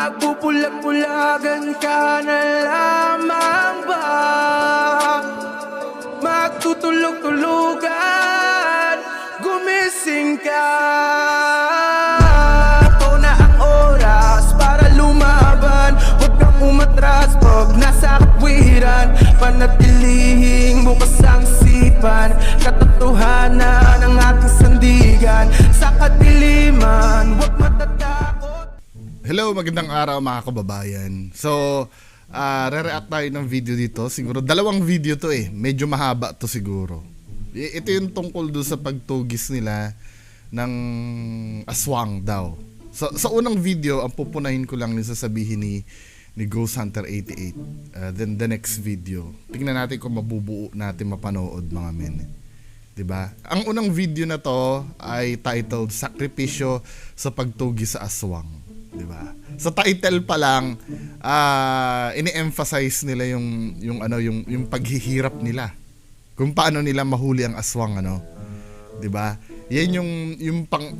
Magpupulag-pulagan ka na lamang ba? Magtutulog-tulugan, gumising ka. Ito na ang oras para lumaban. Huwag kang umatras pag nasa katwiran. Panatilihing bukas ang sipan, katotohanan ng ating sandigan. Sa kadiliman, huwag matatakot. Hello, magandang araw mga kababayan. So, re-react tayo ng video dito. Siguro dalawang video to eh. Medyo mahaba to siguro. Ito yung tungkol doon sa pagtugis nila ng aswang daw. So, sa unang video, ang pupunahin ko lang yung sasabihin ni Ghost Hunter 88. Then the next video, tingnan natin kung mabubuo natin mapanood mga men. 'Di ba? Ang unang video na to ay titled Sakripisyo sa Pagtugis sa Aswang. 'Di ba? Sa title pa lang, ini-emphasize nila yung paghihirap nila. Kung paano nila mahuli ang aswang, 'Di ba? Yan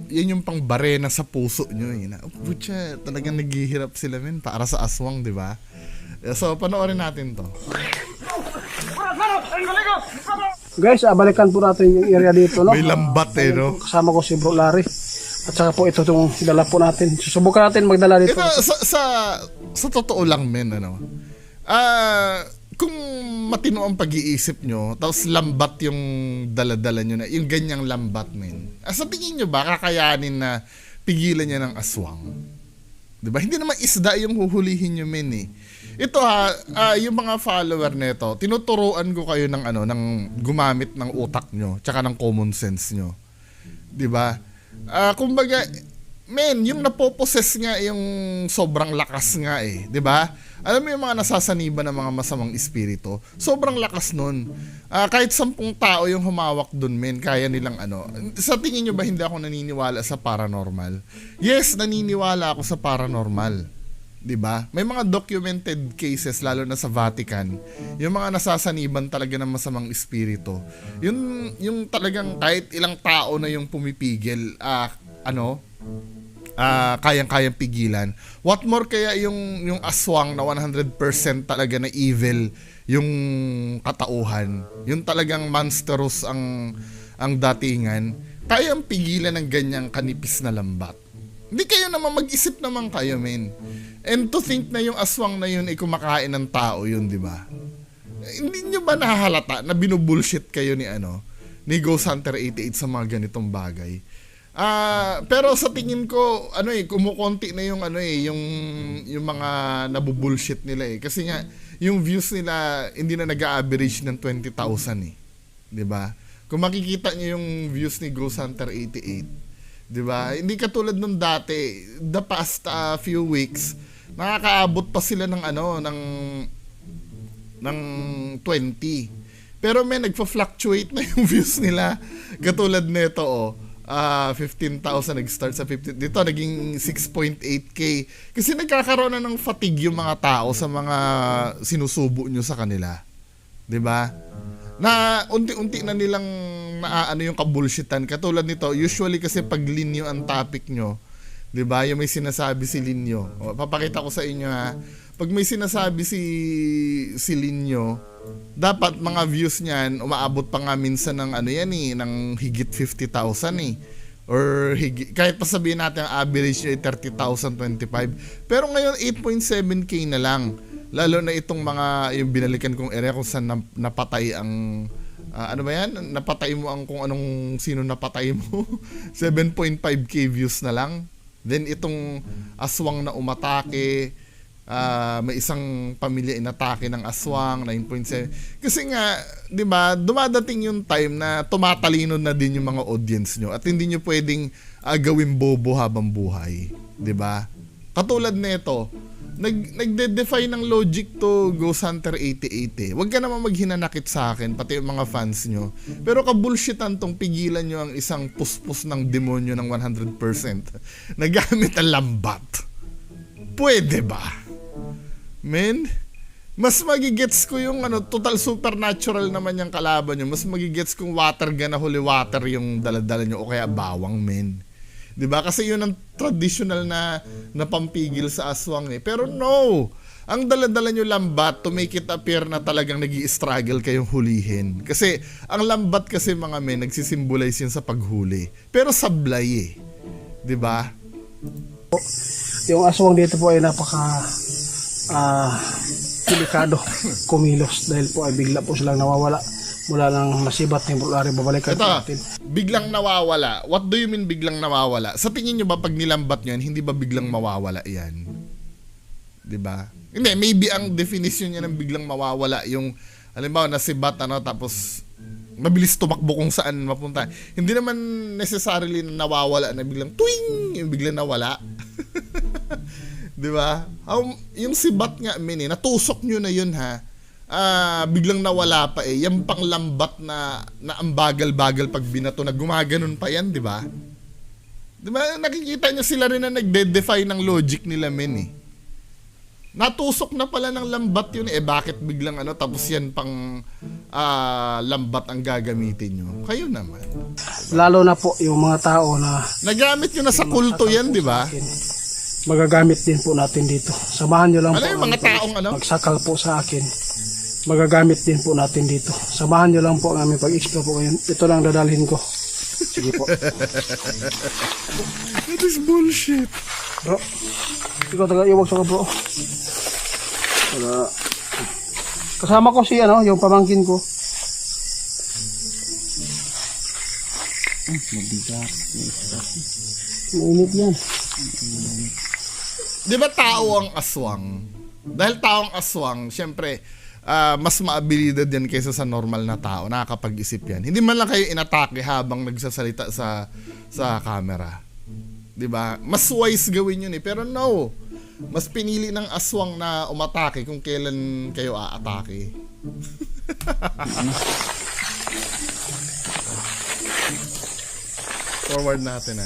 yung pang barena sa puso nyo eh. Putya, talagang naghihirap sila men para sa aswang, 'di ba? So panoorin natin 'to. Guys, balikan po natin yung area dito, no? May lambat eh, no? Kasama ko si Bro Larry. At saka po ito itong dala po natin. Susubukan natin magdala dito. Ito, sa totoo lang men, kung matino ang pag-iisip nyo, tapos lambat yung dala-dala nyo na, yung ganyang lambat men, sa tingin nyo ba kakayanin na pigilan niya ng aswang? Diba? Hindi naman isda yung huhulihin nyo men eh. Ito yung mga follower nito, tinuturuan ko kayo ng gumamit ng utak nyo, tsaka ng common sense nyo. 'Di ba? Kumbaga, men, yung napoposes nga yung sobrang lakas nga eh, 'di ba? Alam mo yung mga nasasaniba ng mga masamang espiritu, sobrang lakas nun. Kahit 10 tao yung humawak dun, men, kaya nilang Sa tingin nyo ba hindi ako naniniwala sa paranormal? Yes, naniniwala ako sa paranormal. 'Di ba? May mga documented cases lalo na sa Vatican, yung mga nasasaniban talaga ng masamang espiritu. Yung talagang kahit ilang tao na yung pumipigil, kayang-kayang pigilan. What more kaya yung aswang na 100% talaga na evil yung katauhan, yung talagang monstrous ang datingan, kayang pigilan ng ganyang kanipis na lambat. Hindi kayo naman mag-isip naman kayo, men. And to think na yung aswang na yun ay kumakain ng tao yun, di ba? Hindi nyo ba nahahalata na binubullshit kayo ni Ghost Hunter 88 sa mga ganitong bagay? Pero sa tingin ko, kumukonti na yung mga nabubullshit nila eh. Kasi nga, yung views nila hindi na nag-a-average ng 20,000 eh. Di ba? Kung makikita nyo yung views ni Ghost Hunter 88, 'di ba? Hindi katulad nung dati, the past few weeks, nakakaabot pa sila ng 20. Pero may nagfa-fluctuate na yung views nila. Katulad nito 15,000 nag-start sa 15. Dito naging 6.8k kasi nagkakaroon na ng fatigue yung mga tao sa mga sinusubo nyo sa kanila. 'Di ba? Na unti-unti na nilang yung kabullshitan. Katulad nito, usually kasi pag linyo ang topic nyo, 'di ba? Yung may sinasabi si Linyo. Papakita ko sa inyo pag may sinasabi si Linyo, dapat mga views niyan umaabot pa nga minsan ng ng higit 50,000 eh. Or kahit pa sabihin natin ang average niya ay 30,000, 25. Pero ngayon 8.7k na lang. Lalo na itong mga yung binalikan kong area kung saan napatay ang napatay mo ang kung anong sino napatay mo. 7.5k views na lang. Then itong aswang na umatake, may isang pamilya inatake ng aswang, 9.7. Kasi nga, 'di ba, dumadating yung time na tumatalino na din yung mga audience nyo at hindi nyo pwedeng gawin bobo habang buhay, 'di ba? Katulad nito, nagde-defy ng logic to Ghost Hunter 88 eh. Huwag ka naman maghinanakit sa akin, pati yung mga fans nyo. Pero kabullshitan tong pigilan nyo ang isang puspos ng demonyo ng 100% na gamit ang lambat. Pwede ba? Men, mas magigets ko yung total supernatural naman yung kalaban nyo. Mas magigets kung water gun na holy water yung daladala nyo o kaya bawang, men. 'Di ba? Kasi yun ang traditional na pampigil sa aswang eh. Pero no. Ang dala-dala nyo lambat to make it appear na talagang nag-i-struggle kayong hulihin. Kasi ang lambat kasi mga men, nagsisimbolize yun sa paghuli. Pero sablay eh. 'Di ba? Yung aswang dito po ay napaka delikado kumilos dahil po ay bigla po silang nawawala mula nang nasibat ng bulari babalikan Ito, natin. biglang nawawala. What do you mean biglang nawawala? Sa tingin nyo ba pag nilambat nyo yan, hindi ba biglang mawawala yan? 'Di ba? Hindi, maybe ang definition niya ng biglang mawawala yung halimbawa nasibat tapos mabilis tumakbo kung saan mapunta. Hindi naman necessarily na nawawala na biglang tuwing yung biglang nawala. 'Di ba? Yung sibat nga natusok nyo na yun ha. Biglang nawala pa eh. Yung panglambat na ang bagal-bagal pag binato na gumaganon pa yan, 'di ba? 'Di ba? Nakikita nyo sila rin na nagde-defy ng logic nila eh. Natusok na pala ng lambat yun eh. Bakit biglang tapos yan pang lambat ang gagamitin nyo? Kayo naman. Lalo na po yung mga tao na Nagamit nyo na sa kulto yan, di ba? magagamit din po natin dito. Samahan nyo lang Ano po yung mga ang taong magsakal po sa akin. Magagamit din po natin dito. Samahan nyo lang po ang aming pag-explore po ngayon. Ito lang dadalhin ko. Sige po. That is bullshit. Bro, ikaw taga iwag sa ka bro. Kasama ko si yung pamangkin ko. Mabigat. Mainit yan. Di ba tao ang aswang? Dahil tao ang aswang, syempre, mas maabilidad yan kaysa sa normal na tao. Nakakapag-isip yan. Hindi man lang kayo inatake habang nagsasalita sa camera. Di ba? Mas wise gawin yun eh. Pero no. Mas pinili ng aswang na umatake kung kailan kayo aatake. Forward natin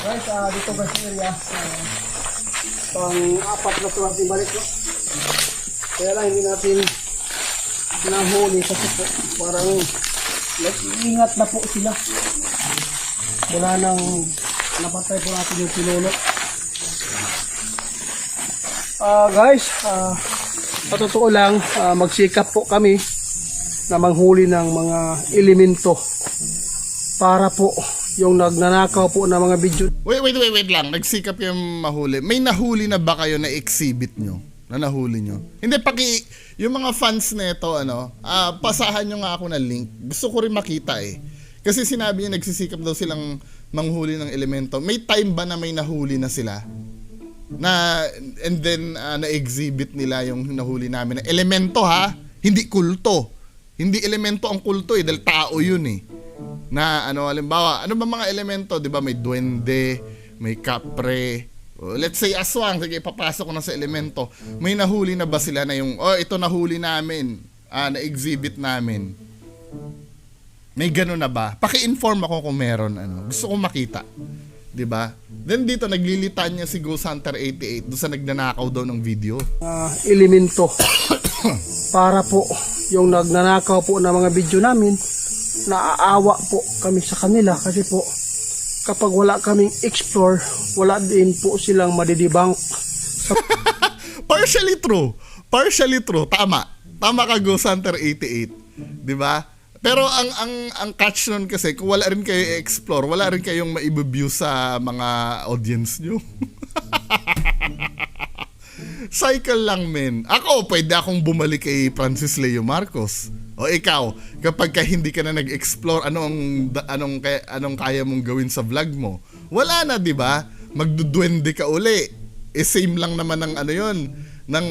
Guys, dito ba sa area? Pang-apat na ito natin balik, no? Kaya lang hindi natin nahuli kasi po parang nag-iingat na po sila. Wala nang napatay po natin yung pinuno. Guys, sa totoo lang, magsikap po kami na manghuli ng mga elemento para po yung nagnanakaw po ng mga video. Wait lang. Nagsikap yung mahuli. May nahuli na ba kayo na exhibit nyo? Na nahuli nyo? Hindi, yung mga fans nito, pasahan nyo nga ako ng link. Gusto ko rin makita eh. Kasi sinabi niya nagsisikap daw silang manghuli ng elemento. May time ba na may nahuli na sila? And then, na-exhibit nila yung nahuli namin. Elemento ha? Hindi kulto. Hindi elemento ang kulto eh. Dahil tao yun eh. Na halimbawa, ano ba mga elemento? 'Di ba may duwende, may kapre. Let's say aswang, sige papasok ko na sa elemento. May nahuli na ba sila na yung ito nahuli namin, na-exhibit namin. May gano'n na ba? Paki-inform ako kung meron Gusto ko makita. 'Di ba? Then dito naglilitan niya si Ghost Hunter 88 doon sa nagnanakaw daw ng video. Elemento para po yung nagnanakaw po ng mga video namin. Naaawa po kami sa kanila kasi po kapag wala kaming explore, wala din po silang madidibang. Partially true. Tama ka Ghost Hunter 88. 'Di ba? Pero ang catch nun kasi kung wala rin kayo i-explore, wala rin kayong maibibview sa mga audience nyo. Cycle lang men. Ako pwede akong bumalik kay Francis Leo Marcos. O ikaw, kapag hindi ka na nag-explore, anong kaya mong gawin sa vlog mo? Wala na, 'di ba? Magduduwende ka uli. Same lang naman ng ng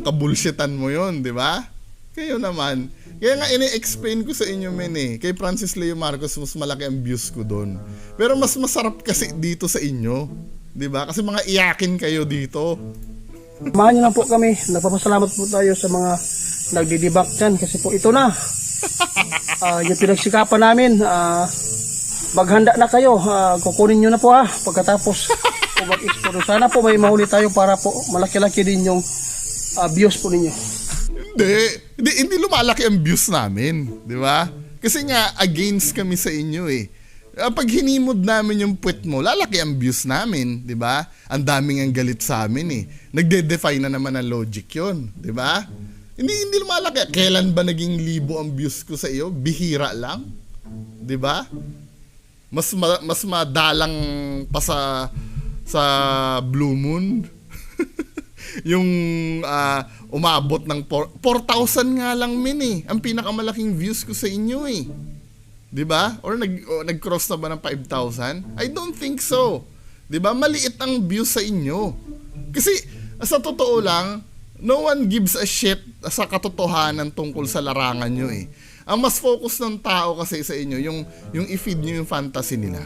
kabulshitan mo 'yon, 'di ba? Kayo naman. Kaya nga ini-explain ko sa inyo kay Francis Leo Marcos mas malaki ang views ko doon. Pero mas masarap kasi dito sa inyo, 'di ba? Kasi mga iyakin kayo dito. Samahan niyo lang po kami. Nagpapasalamat po tayo sa mga nagdidibak dyan kasi po ito na yung pinagsikapan namin, maghanda na kayo. Kukunin nyo na po pagkatapos po mag-explore. Sana po may mahuli tayo para po malaki-laki din yung views po ninyo. Hindi lumalaki ang views namin, di ba? Kasi nga, against kami sa inyo eh. Pag hinimod namin yung puwet mo, lalaki ang views namin, di ba? Ang daming ang galit sa amin eh. Nagde-define na naman ang logic yun, di ba? Hindi lumalaki. Kailan ba naging 1,000 ang views ko sa iyo? Bihira lang, di ba? Mas madalang pa sa Blue Moon. Yung umabot ng 4,000 nga lang ang pinakamalaking views ko sa inyo eh. 'Di ba? Or nag-cross na ba ng 5,000? I don't think so. 'Di ba? Maliit ang views sa inyo. Kasi sa totoo lang, no one gives a shit sa katotohanan tungkol sa larangan nyo eh. Ang mas focus ng tao kasi sa inyo, yung i-feed nyo yung fantasy nila.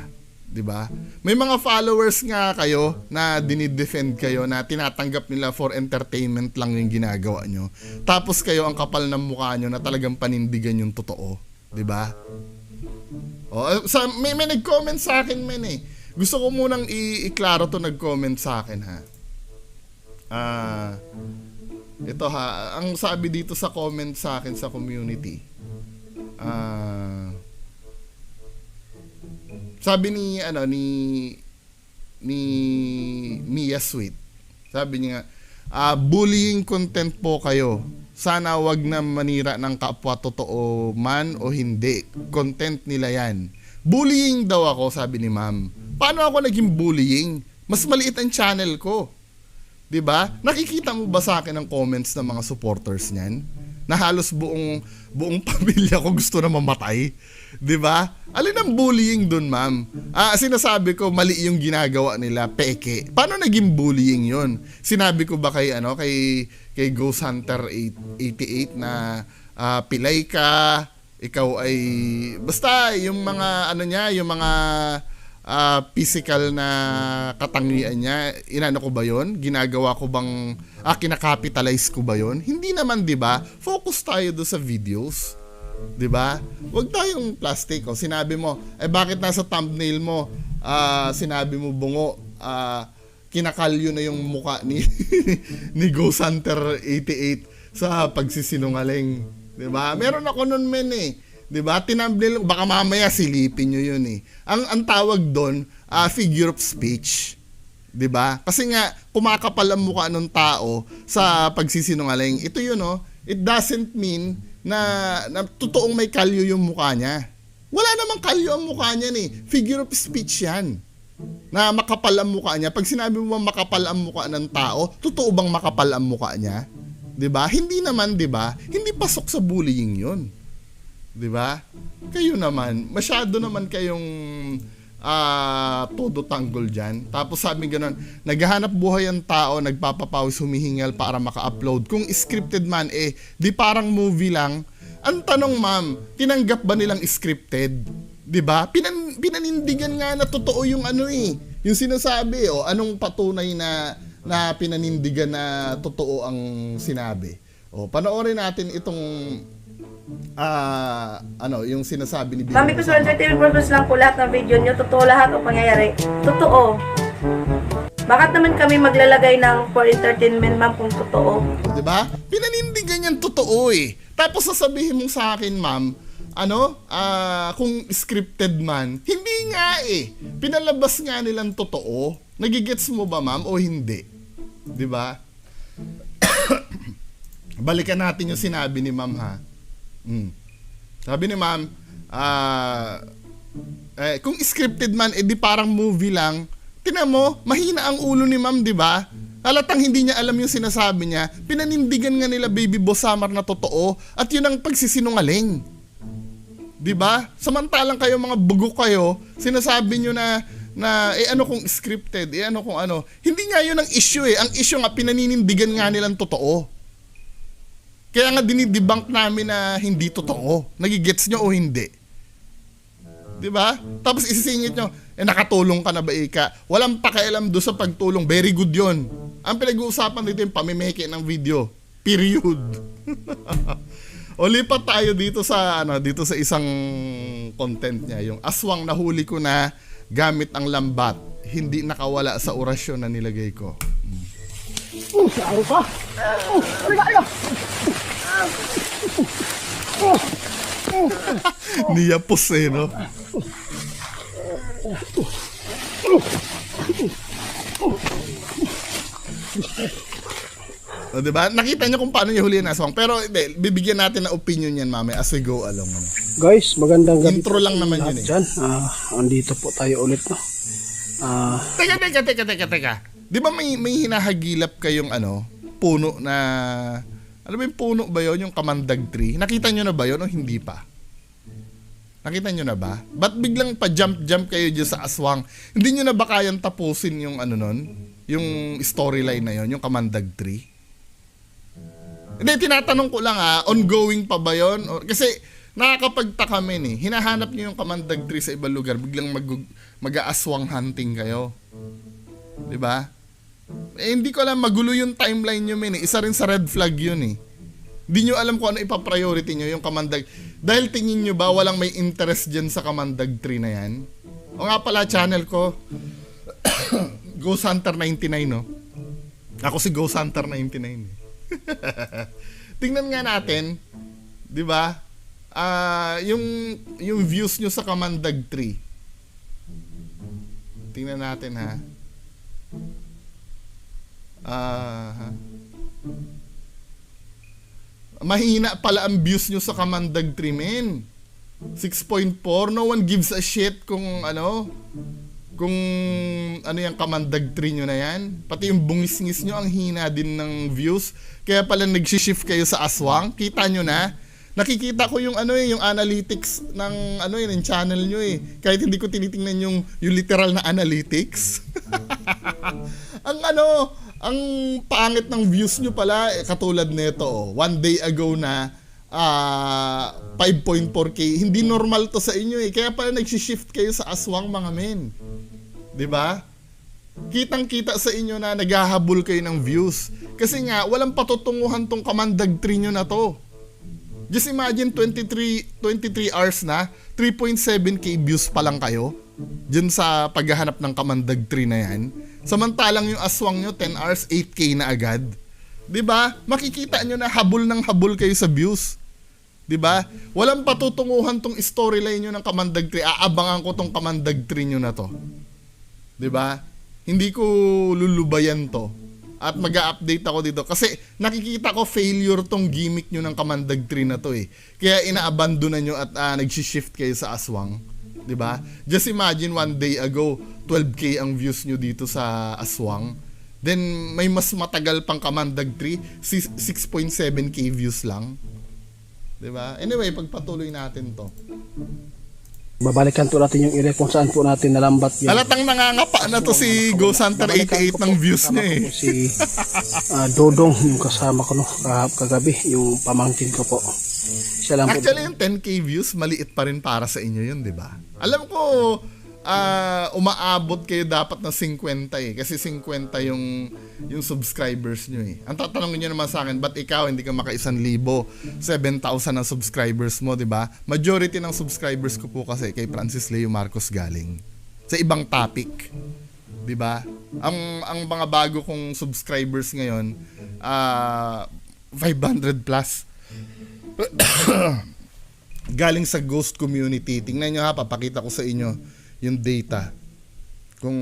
'Di ba? May mga followers nga kayo na dinidefend kayo na tinatanggap nila for entertainment lang yung ginagawa nyo. Tapos kayo ang kapal ng mukha nyo na talagang panindigan yung totoo. 'Di ba? May nag-comment sa akin eh. Gusto ko munang i-klaro to nag-comment sa akin ha. Ito ha, ang sabi dito sa comment sa akin sa community. Sabi ni Mia Sweet. Sabi niya, bullying content po kayo. Sana wag na manira ng kapwa totoo man o hindi. Content nila yan. Bullying daw ako, sabi ni ma'am. Paano ako naging bullying? Mas maliit ang channel ko. 'Di ba? Nakikita mo ba sa akin ang comments ng mga supporters niyan? Na halos buong pamilya ko gusto na mamatay. 'Di ba? Alin ang bullying doon, ma'am? Sinasabi ko mali yung ginagawa nila, peke. Paano naging bullying 'yon? Sinabi ko ba kay Ghost Hunter 88 na pilay ka, ikaw ay basta yung mga yung mga physical na katangian niya, inano ko ba yon? Ginagawa ko bang kinakapitalize ko ba yon? Hindi naman, 'di ba? Focus tayo do sa videos, 'di ba? Huwag tayong plastic. Sinabi mo, bakit nasa thumbnail mo sinabi mo bungo, kinakalyo na yung mukha ni ni Ghost Hunter 88 sa pagsisinungaling, 'di ba? Meron ako noon eh. 'Di ba? Tinambnil, baka mamaya silipin niyo 'yun eh. Ang tawag doon, figure of speech. 'Di ba? Kasi nga kumakapal ang mukha ng tao sa pagsisinungaling. Ito 'yun It doesn't mean na totoong may kalyo yung mukha niya. Wala namang kalyo ang mukha niya Figure of speech 'yan. Na makapal ang mukha niya. Pag sinabi mo makapal ang mukha ng tao, totoo bang makapal ang mukha niya? 'Di ba? Hindi naman, 'di ba? Hindi pasok sa bullying 'yun. 'Di ba? Kayo naman, masyado naman kayong todo tanggol diyan. Tapos sabi ganoon, naghahanap buhay ang tao, nagpapapawis, humihingal para maka-upload. Kung scripted man di parang movie lang. Ang tanong, ma'am, tinanggap ba nilang scripted? 'Di ba? Pinanindigan nga na totoo yung yung sinasabi anong patunay na pinanindigan na totoo ang sinabi. Panoorin natin itong yung sinasabi ni Bill. Kami po sa entertainment purpose lang po lahat ng video nyo. Totoo lahat o pangyayari. Totoo. Bakit naman kami maglalagay ng for entertainment, ma'am, kung totoo? Diba? Pinanindigan yan totoo Tapos sasabihin mo sa akin, ma'am, kung scripted man, hindi nga Pinalabas nga nilang totoo. Nagigets mo ba, ma'am, o hindi? Diba? Balikan natin yung sinabi ni ma'am, ha? Sabi ni ma'am, kung scripted man, di parang movie lang. Tingnan mo, mahina ang ulo ni ma'am, di ba? Halatang hindi niya alam yung sinasabi niya. Pinanindigan nga nila Baby Boss Summer na totoo, at yun ang pagsisinungaling. Di ba? Samantalang kayo mga bugok kayo, sinasabi nyo na kung scripted, kung ano. Hindi nga yun ang issue Ang issue nga, pinaninindigan nga nilang totoo. Kaya nga dinidebunk namin na hindi totoo. Nagigets nyo o hindi? 'Di ba? Tapos isisingit nyo, nakatulong ka na ba, Ika? Walang pakialam do sa pagtulong. Very good 'yon. Ang pinag-uusapan dito yung pamimeke ng video. Period. O lipat tayo dito sa dito sa isang content niya, yung aswang nahuli ko na gamit ang lambat, hindi nakawala sa orasyon na nilagay ko. Saan ka? Halika! Niyapos eh, no? O, diba? Nakita niyo kung paano niya huli yung aswang. Pero hindi, bibigyan natin ng opinion yan mamaya as we go along. Ano. Guys, magandang gabi. Intro lang naman yun eh. Dyan, andito po tayo ulit, no? Teka. Di ba may hinahagilap kayong puno na, ano ba yung puno ba yun? Yung kamandag tree? Nakita nyo na ba yun o hindi pa? Nakita nyo na ba? Ba't biglang pa-jump kayo dyan sa aswang? Hindi nyo na ba kayang tapusin yung yung storyline na yun, yung kamandag tree? Hindi, tinatanong ko lang ongoing pa ba yun? Kasi nakakapagtaka kami hinahanap nyo yung kamandag tree sa ibang lugar, biglang mag-aaswang hunting kayo. Diba? Hindi ko alam, magulo yung timeline nyo isa rin sa red flag yun Hindi nyo alam kung ano ipa-priority nyo yung kamandag. Dahil tingin nyo ba walang may interest dyan sa kamandag tree na yan? O nga pala, channel ko, Ghost Hunter 99, no? Ako si Ghost Hunter 99. Tingnan nga natin, 'di ba? Yung views nyo sa kamandag tree. Tingnan natin mahina pala ang views nyo sa kamandag tree, men. 6.4. No one gives a shit kung yung kamandag tree nyo na yan. Pati yung bungis-ngis nyo ang hina din ng views. Kaya pala nag-shift kayo sa aswang. Kita nyo na. Nakikita ko yung yung analytics ng ng channel nyo Kahit hindi ko tinitingnan yung literal na analytics. ang pangit ng views nyo pala katulad nito. One day ago na 5.4k. Hindi normal to sa inyo Kaya pala nag-shift kayo sa aswang, mga men. 'Di ba? Kitang-kita sa inyo na naghahabol kayo ng views. Kasi nga walang patutunguhan tong kamandag tree nyo na to. Just imagine 23 hours na 3.7k views pa lang kayo diyan sa paghahanap ng kamandag tree na yan. Samantalang yung aswang nyo 10 hours 8k na agad. 'Di ba? Makikita nyo na habol ng habol kayo sa views. 'Di ba? Walang patutunguhan tong storyline nyo ng kamandag tree. Aabangan ko tong kamandag tree nyo na to. 'Di ba? Hindi ko lulubayan to. At mag-a-update ako dito kasi nakikita ko failure tong gimmick nyo ng kamandag tree na to Kaya ina-abandonan nyo at nag-shift kayo sa aswang. 'Di ba? Just imagine one day ago 12k ang views nyo dito sa aswang. Then may mas matagal pang kamandag tree, 6.7k views lang. 'Di ba? Anyway, pagpatuloy natin 'to. Babalikan po natin yung area kung saan po natin nalambat yan. Halatang nangangapa na to si Ghost Hunter 88 ng views niya Si Dodong, yung kasama ko kagabi, yung pamangkin ko po. Siya lang po. Actually, yung 10k views, maliit pa rin para sa inyo yun, di ba? Alam ko, umaabot kayo dapat na 50 kasi 50 yung subscribers nyo Ang tatanungin nyo naman sa akin, ba't ikaw hindi ka maka 1,000, 7,000 ang subscribers mo, di ba? Majority ng subscribers ko po kasi kay Francis Leo Marcos galing sa ibang topic, di ba? Ang mga bago kong subscribers ngayon, 500 plus. Galing sa ghost community. Tingnan nyo papakita ko sa inyo yung data. Kung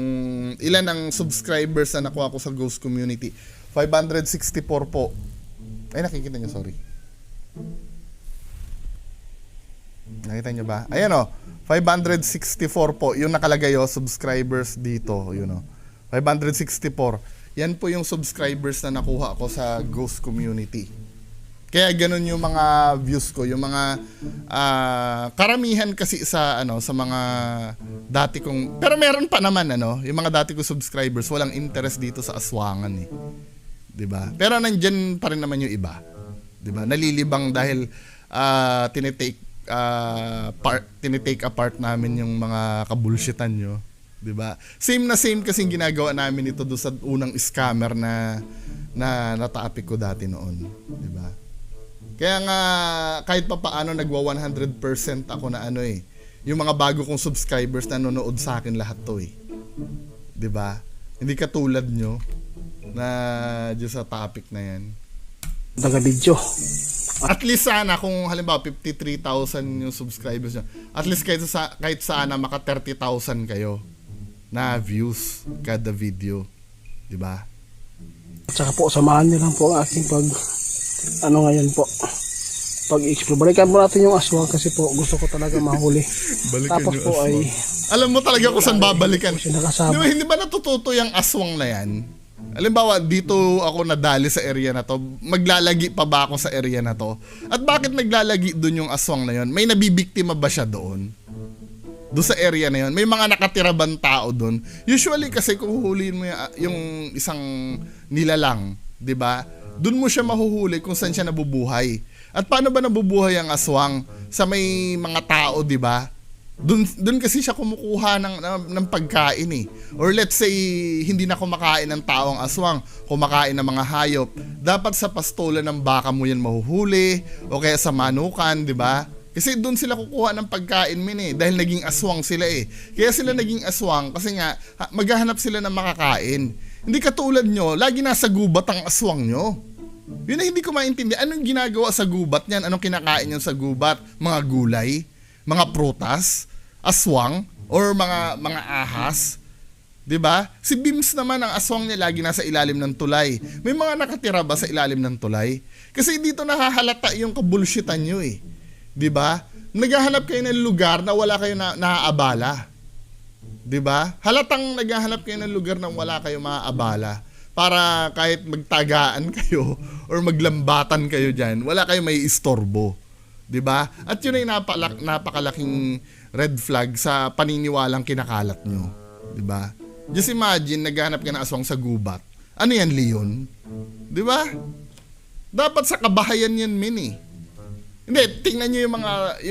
ilan ang subscribers na nakuha ko sa ghost community. 564 po. Ay, nakikita nyo, sorry. Nakita nyo ba? Ayan 564 po. Yung nakalagay subscribers dito. 564. Yan po yung subscribers na nakuha ko sa ghost community. Kaya ganun yung mga views ko, yung mga karamihan kasi sa mga dati kong, pero meron pa naman yung mga dati ko subscribers walang interest dito sa aswangan 'di ba? Pero nandiyan pa rin naman yung iba. 'Di ba? Nalilibang dahil tinitake apart namin yung mga kabulshitan nyo. 'Di ba? Same kasi ginagawa namin ito do sa unang scammer na nataapik ko dati noon, 'di ba? Kaya nga, kahit pa paano, nagwa 100% ako na ano eh. Yung mga bago kong subscribers na nanonood sa akin lahat to eh. 'Di ba? Hindi katulad nyo na dyan sa topic na yan. Daga video. At least sana, kung halimbawa 53,000 yung subscribers nyo, at least kahit sana maka 30,000 kayo na views kada video. 'Di ba? At saka po, samahan niyo lang po ang aking ngayon po. Pag-explore. Balikan po natin yung aswang kasi po gusto ko talaga mahuli. Balikan Tapos yung po aswang. ay Alam mo talaga kung saan babalikan. nakasama. Di ba, hindi ba natututo yung aswang na yan? Halimbawa, dito ako nadali sa area na to, maglalagi pa ba ako sa area na to? At bakit naglalagi doon yung aswang na yon? May nabibiktima ba siya doon? Doon sa area na yon, may mga nakatira bang tao doon? Usually kasi kung huhulihin mo yung isang nilalang, 'di ba? Doon mo siya mahuhuli kung saan siya nabubuhay. At paano ba nabubuhay ang aswang? Sa may mga tao, 'di ba? Doon kasi siya kumukuha ng pagkain eh. Or let's say hindi na kumakain ng tao ang aswang, kumakain ng mga hayop. Dapat sa pastola ng baka mo 'yan mahuhuli o kaya sa manukan, 'di ba? Kasi doon sila kukuha ng pagkain dahil naging aswang sila eh. Kaya sila naging aswang kasi nga maghahanap sila ng makakain. Hindi katulad nyo, lagi nasa gubat ang aswang nyo. Yun na hindi ko maintindihan. Anong ginagawa sa gubat niyan? Anong kinakain nyo sa gubat? Mga gulay? Mga prutas? Aswang? Or mga ahas? 'Di ba? Si Bims naman, ang aswang niya lagi nasa ilalim ng tulay. May mga nakatira ba sa ilalim ng tulay? Kasi dito nahahalata yung kabulshitan nyo eh. 'Di ba? Naghahanap kayo ng lugar na wala kayo naaabala. 'Di ba? Halatang naghahanap kayo ng lugar na wala kayo maaabala para kahit magtagaan kayo or maglambatan kayo diyan, wala kayo may istorbo. 'Di ba? At yun ay napakalaking red flag sa paniniwalang kinakalat nyo. 'Di ba? Just imagine naghahanap ka ng aswang sa gubat. Ano yan, Leon? 'Di ba? Dapat sa kabahayan yan, eh. Hindi, tingnan nyo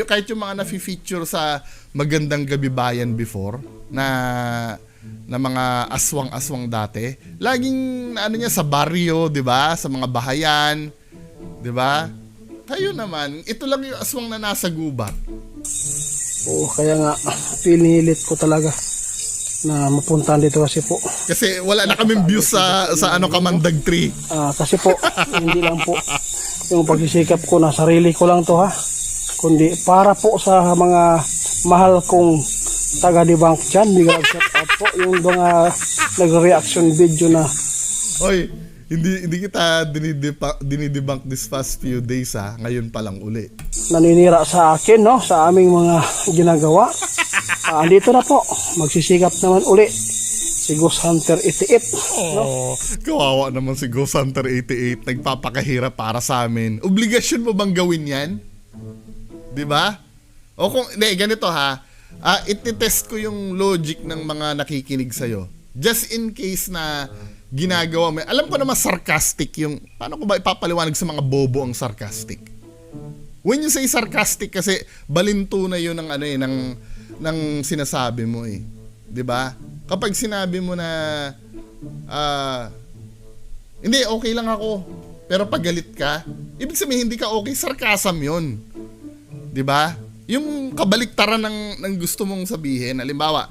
kahit yung mga nafi-feature sa Magandang Gabi Bayan before, na mga aswang-aswang dati. Laging, sa baryo, di ba? Sa mga bahayan, di ba? Kayo naman, ito lang yung aswang na nasa gubat. Oo, kaya nga, pinilit ko talaga na mapuntahan dito kasi po. Kasi wala na kaming views sa Kamandag Tree. Kasi po, hindi lang po yung pagsisikap ko na sarili ko lang to ha, kundi para po sa mga mahal kong taga-debunk dyan. Bigla shout out po yung mga nag-reaction video na Oy, hindi kita dinidebunk this past few days ha. Ngayon pa lang uli. naninira sa akin, no, sa aming mga ginagawa. Andito na po, magsisikap naman uli si Ghost Hunter 88, no? Oh, kawawa naman si Ghost Hunter 88, nagpapakahirap para sa amin. Obligasyon mo bang gawin 'yan? 'Di ba? O kung ganito ha, ititest ko yung logic ng mga nakikinig sa iyo. Just in case na ginagawa mo. Alam ko naman sarcastic yung, paano ko ba ipapaliwanag sa mga bobo ang sarcastic? When you say sarcastic kasi balinto na 'yun ng ng sinasabi mo eh. 'Di ba? Kapag sinabi mo na hindi, okay lang ako, pero pag galit ka, ibig sabihin hindi ka okay, sarcasm 'yun. 'Di ba? Yung kabaliktaran ng gusto mong sabihin, halimbawa,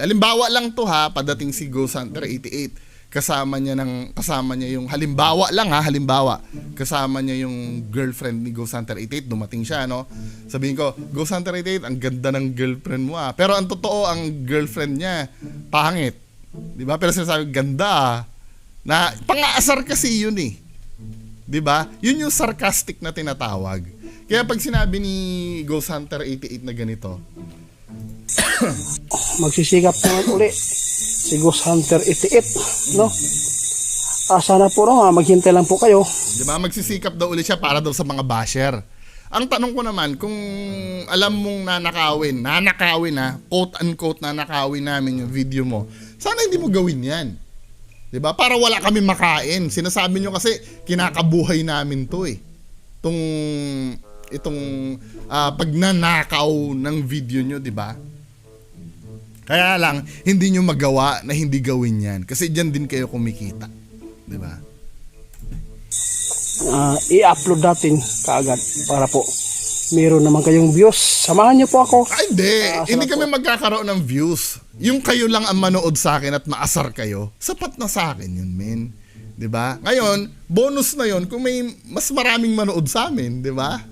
halimbawa lang to ha, padating si Ghost Hunter 88. Kasama niya yung halimbawa kasama niya yung girlfriend ni Ghost Hunter 88, dumating siya, no? Sabihin ko, Ghost Hunter 88, ang ganda ng girlfriend mo ah. Pero ang totoo, ang girlfriend niya pangit. 'Di ba? Pero sinasabi, ganda ah. Na pang-aasar kasi yun eh. 'Di ba? Yun yung sarcastic na tinatawag. Kaya pag sinabi ni Ghost Hunter 88 na ganito, magsisikap naman uli si Ghost Hunter 88, no? Sana po maghintay lang po kayo. 'di ba? Magsisikap daw uli siya para daw sa mga basher. Ang tanong ko naman, kung alam mong nanakawin na, quote-unquote nanakawin namin yung video mo, sana hindi mo gawin yan. 'Di ba? Para wala kami makain. Sinasabi nyo kasi kinakabuhay namin 'to eh. Itong pagnanakaw ng video nyo, 'di ba? Kaya lang hindi nyo magawa na hindi gawin 'yan kasi diyan din kayo kumikita, 'di ba? i-upload natin kaagad para po meron naman kayong views. Samahan niyo po ako. Ay, hindi. Hindi sarap kami magkakaroon ng views. Yung kayo lang ang manood sa akin at maasar kayo, sapat na sa akin yun, men. 'Di ba? Ngayon, bonus na yun kung may mas maraming manood sa amin, 'di ba?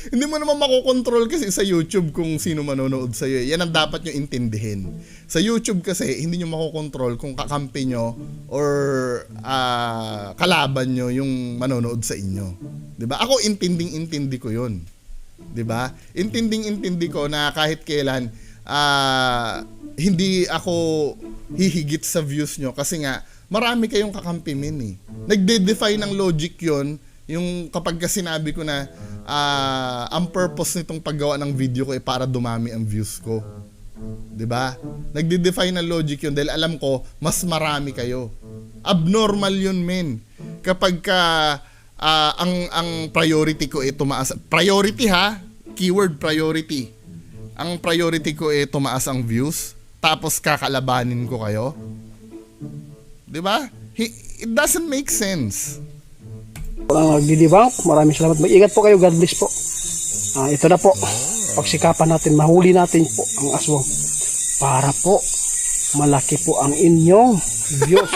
Hindi mo naman makokontrol kasi sa YouTube kung sino manonood sa iyo. Yan ang dapat nyo intindihin. Sa YouTube kasi, hindi nyo makokontrol kung kakampi nyo or kalaban nyo yung manonood sa inyo. 'Di ba? Ako intinding-intindi ko 'yun. 'Di ba? Intinding-intindi ko na kahit kailan hindi ako hihigit sa views nyo kasi nga marami kayong kakampi min eh. Nagde-defy ng logic 'yon. Yung kapag ka sinabi ko na ang purpose nitong paggawa ng video ko ay para dumami ang views ko. 'Di ba? Nagde-define ng logic 'yun dahil alam ko mas marami kayo. Abnormal 'yun, men. Kapag ka ang priority ko ay tumaas. Priority ha, keyword priority. Ang priority ko ay tumaas ang views tapos kakalabanin ko kayo. 'Di ba? It doesn't make sense. Walang nagdidibang. Maraming salamat. Mag-ingat po kayo. God bless po. Ito na po. Pagsikapan natin, mahuli natin po ang aswang para po malaki po ang inyong views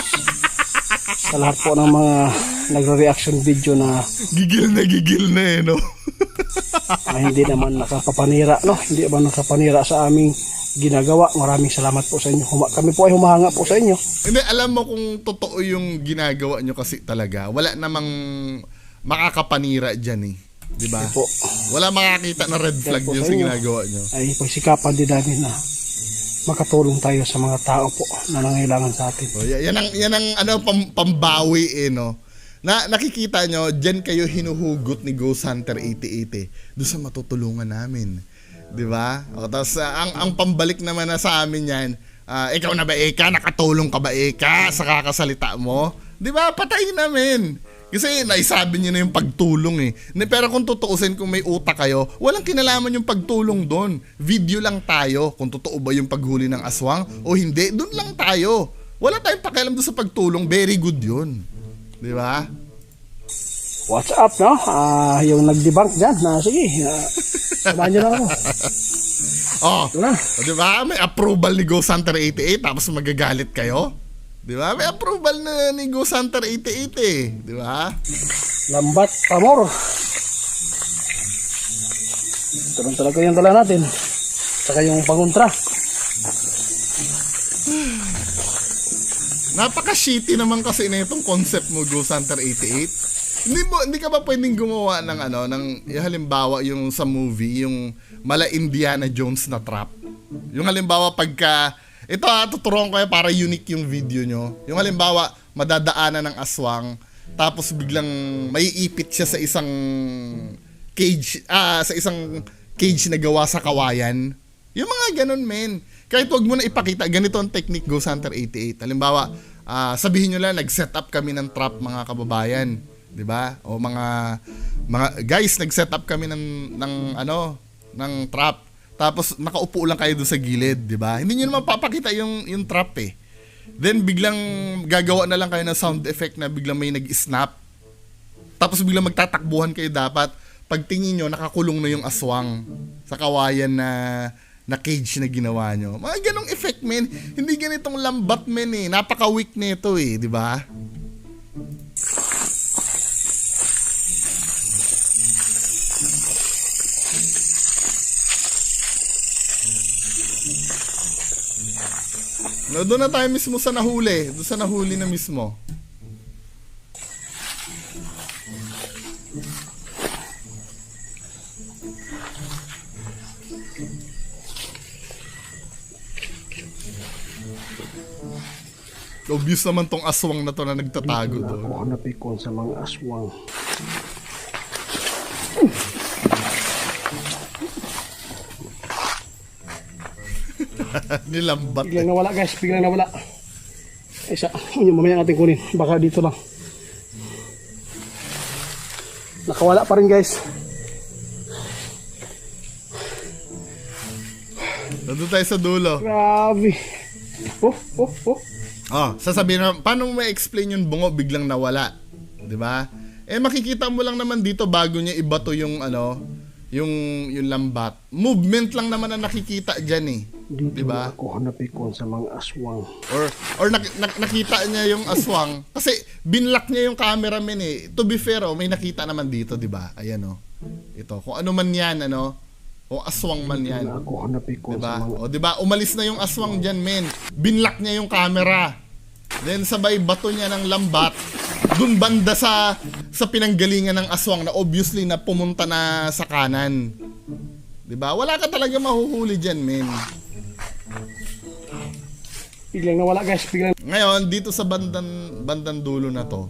sa lahat po ng mga nagre-reaction video na Gigil na eh, no? hindi naman nakapapanira, no? Hindi naman nakapanira sa aming ginagawa. Maraming salamat po sa inyo. Kami po ay humahanga po sa inyo. Hindi, alam mo kung totoo yung ginagawa nyo kasi talaga. Wala namang makakapanira dyan eh. Diba? Po. Wala makakita na red flag po dyan sa sa inyo. ginagawa nyo. Ay pagsikapan din namin na makatulong tayo sa mga tao po na nangailangan sa atin. So, yan ang ano, pambawi eh, no? Nakikita nyo, dyan kayo hinuhugot ni Ghost Hunter 8080 doon sa matutulungan namin. Di ba? O, tapos ang pambalik naman na sa amin yan, ikaw na ba Eka? Nakatulong ka ba Eka sa kakasalita mo? Di ba? Patayin namin. Kasi naisabi niyo na yung pagtulong eh. Pero kung tutuusin kung may utak kayo, walang kinalaman yung pagtulong doon. Video lang tayo kung totoo ba yung paghuli ng aswang o hindi. Doon lang tayo. Wala tayong pakialam doon sa pagtulong. Very good yun. Di ba? What's up, no? Yung nag-debunk dyan, sige, samahan nyo lang ako. Oh, Ito na. di ba? May approval ni Ghost Hunter 88 tapos magagalit kayo. Di ba? May approval na ni Ghost Hunter 88 eh. Di ba? Lambat pamor. Ito lang talaga yung dala natin. Saka yung pangontra. Napaka-shitty naman kasi na itong concept mo, Ghost Hunter 88. Hindi ka ba pwedeng gumawa ng halimbawa yung sa movie, yung mala Indiana Jones na trap? Yung halimbawa pagka, ito tuturuan ko kayo para unique yung video nyo. Yung halimbawa, madadaanan ng aswang, tapos biglang maiipit siya sa isang cage, na gawa sa kawayan. Yung mga ganun, men. Kahit wag mo na ipakita, ganito ang technique Ghost Hunter 88. Halimbawa, sabihin nyo lang, nag-set up kami ng trap mga kababayan. 'Di ba? O mga guys, nag-set up kami ng trap. Tapos nakaupo lang kayo doon sa gilid, 'di ba? Hindi niyo naman papakita yung trap eh. Then biglang gagawa na lang kayo ng sound effect na biglang may nag-snap. Tapos biglang magtatakbuhan kayo dapat. Pagtingin nyo, nakakulong na yung aswang sa kawayan na cage na ginawa nyo. Mga ganong effect, men. Hindi ganitong lambat, men eh. Napaka-weak nito eh, 'di ba? No, doon na tayo mismo sa nahuli. Doon sa nahuli na mismo. Obvious naman tong aswang na to na nagtatago doon. Ako napikon sa mga aswang. Nilambat eh. Biglang nawala guys, biglang nawala. Isa, yun mamaya natin kunin. Baka dito lang. Nakawala pa rin guys. Nandun tayo sa dulo. Grabe. Oh, sasabihin na, paano mo ma-explain yung bungo biglang nawala? 'Di ba? Makikita mo lang naman dito bago niya ibato yung yung lambat. Movement lang naman ang nakikita diyan eh. Dito Diba? ako hanapikon sa mga aswang. Or nakita niya yung aswang kasi binlock niya yung cameraman eh. To be fair, may nakita naman dito, 'di ba? Ayan Ito, kung ano man 'yan, kung aswang man 'yan. Na ako hanapikon Diba? sa mga... O diba, umalis na yung aswang diyan, men. Binlock niya yung camera. Then sabay bato niya ng lambat. Dun banda sa pinanggalingan ng aswang na obviously na pumunta na sa kanan. Diba? Wala ka talaga mahuhuli diyan, men. Biglang nawala guys, biglang... Ngayon, dito sa bandang dulo na to,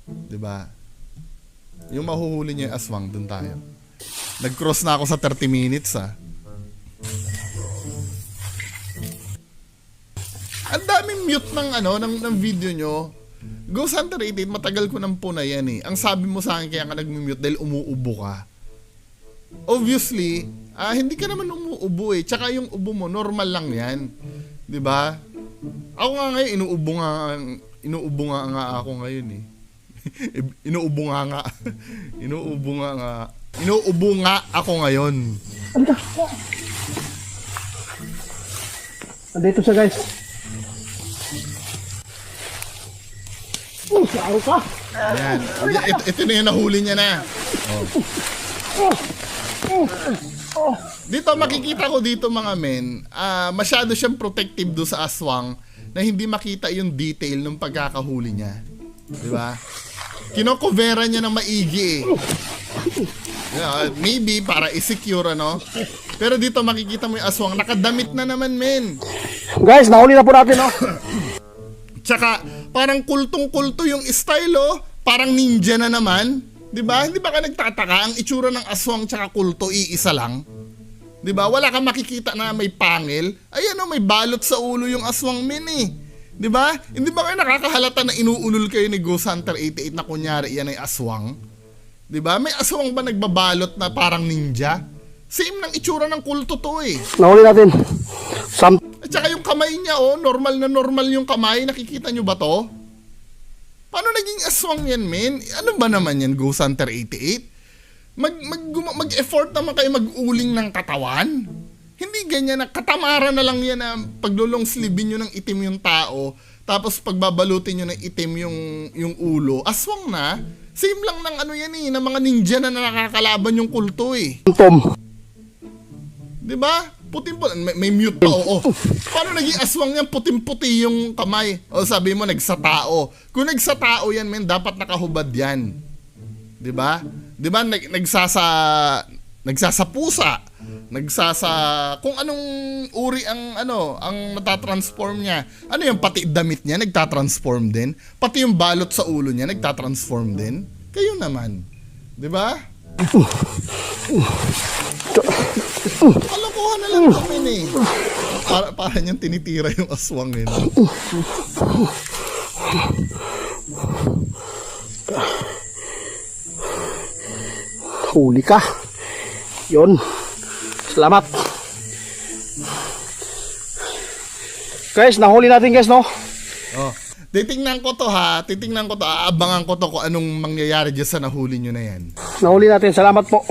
'di ba? Yung mahuhuli niya yung aswang, dun tayo. Nag-cross na ako sa 30 minutes, Ang daming mute ng video nyo. Ghost Hunter 88, matagal ko nang puna yan eh. Ang sabi mo sa akin kaya ka nag-mute dahil umuubo ka. Obviously, hindi ka naman umuubo eh. Tsaka yung ubo mo, normal lang yan. 'Di ba? Ako nga ngayon, inuubo nga ako ngayon eh. Inuubo nga ako ngayon. Andito siya guys. Saro ka! Ayan. Ito na yung nahuli niya na. Dito makikita ko dito mga men, masyado siyang protective do sa aswang na hindi makita yung detail ng pagkakahuli niya. 'Di ba? Kinokovera niya ng maigi eh. Maybe para i-secure Pero dito makikita mo yung aswang nakadamit na naman men. Guys, nahuli na po natin Tsaka parang kultong-kulto yung style parang ninja na naman. 'Di ba? Hindi ba ka nagtataka ang itsura ng aswang tsaka kulto iisa lang? 'Di ba? Wala kang makikita na may pangil. Ayan may balot sa ulo yung aswang men eh. 'Di ba? Hindi ba kayo nakakahalata na inuulol kayo ni Ghost Hunter 88 na kunyari yan ay aswang? 'Di ba? May aswang ba nagbabalot na parang ninja? Same ng itsura ng kulto to eh. Nahuli natin. At saka yung kamay niya normal na normal yung kamay. Nakikita nyo ba to? Paano naging aswang yan, men? Ano ba naman yan, Ghost Hunter 88? Mag-effort naman kayo mag-uling ng katawan? Hindi ganyan na katamaran na lang yan na paglulong sleevein nyo ng itim yung tao, tapos pagbabalutin nyo ng itim yung ulo. Aswang na. Same lang ng yan ng mga ninja na nakakalaban yung kulto eh. Tom. 'Di ba? Puting-puti. May mute pa. Paano naging aswang yan? Puting-puti yung kamay. Sabi mo, nagsatao. Kung nagsatao yan, men, dapat nakahubad yan. 'Di ba? 'Di ba? Nagsasapusa. Kung anong uri ang natatransform niya. Ano yung pati damit niya, nagtatransform din. Pati yung balot sa ulo niya, nagtatransform din. Kayo naman. 'Di ba? Kalokohan na lang kami eh. Para niyang tinitira yung aswang eh. Huli ka. Yun. Salamat. Guys, nahuli natin guys, no? Titingnan ko to. Aabangan ko to kung anong mangyayari dyan sa nahuli nyo na yan. Nahuli natin. Salamat po.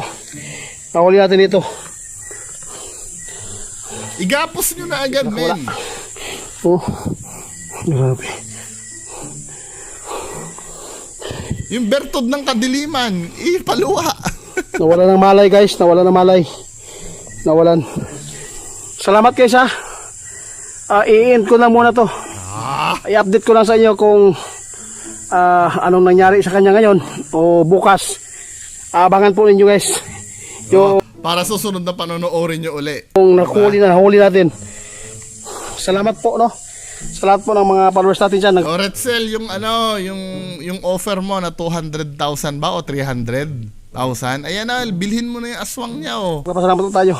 Nahuli natin ito. Igapos nyo na agad, men. Grabe. Yung bertod ng kadiliman, paluwa. Nawala ng malay guys. Nawalan. Salamat guys ha. I-end ko na muna to. I-update ko lang sa inyo kung anong nangyari sa kanya ngayon o bukas. Abangan po ninyo guys. Para susunod na panonoorin nyo uli. Kung nahuli natin. Salamat po, no? Sa lahat po ng mga followers natin dyan. Retzel, yung offer mo na 200,000 ba o 300,000? Ayan na, bilhin mo na yung aswang niya Magpapasalamat po tayo.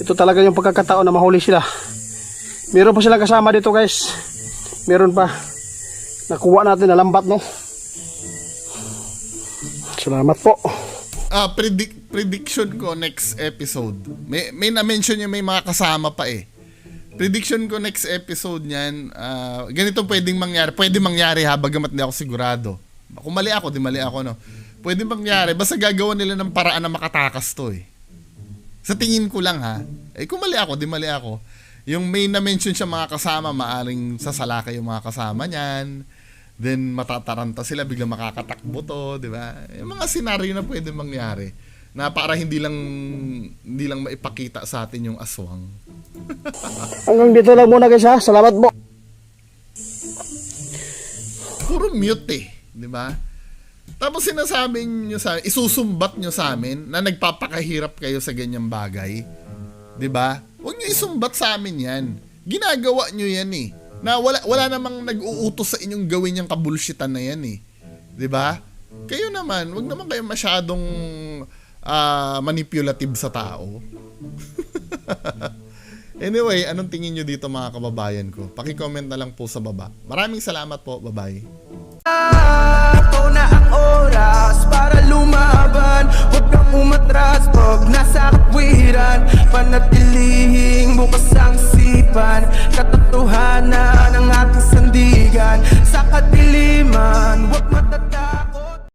Ito talaga yung pagkakataon na mahuli sila. Meron pa silang kasama dito guys. Meron pa. Nakuha natin na lambat, no? Salamat po. Prediction ko next episode. May na-mention yung may mga kasama pa eh. Prediction ko next episode niyan, ganito pwedeng mangyari. Pwede mangyari bagamat hindi ako sigurado. Kung mali ako, di mali ako, no? Pwede mangyari, basta gagawa nila ng paraan na makatakas to, eh. Sa tingin ko lang, ha? Kung mali ako, di mali ako. Yung may na-mention siya mga kasama, maaring sasalaka yung mga kasama niyan. Then, matataranta sila, biglang makakatakbo to, di ba? Yung mga senaryo na pwede mangyari. Na para hindi lang maipakita sa atin yung aswang. Hanggang dito lang muna guys ha. Salamat po. Puro mute eh, di ba? Tapos sinasabi nyo sa isusumbat nyo sa amin na nagpapakahirap kayo sa ganyang bagay. Di ba? Huwag nyo isumbat sa amin yan. Ginagawa nyo yan eh. Na wala namang nag-uutos sa inyong gawin yung kabulshitan na yan eh. Di ba? Kayo naman, huwag naman kayo masyadong manipulative sa tao. Anyway, anong tingin nyo dito mga kababayan ko? Paki-comment na lang po sa baba. Maraming salamat po. Bye-bye. Ito na ang oras para lumaban. Huwag kang umatras pag nasa katwiran. Panatilihing bukas ang sipan. Katotohanan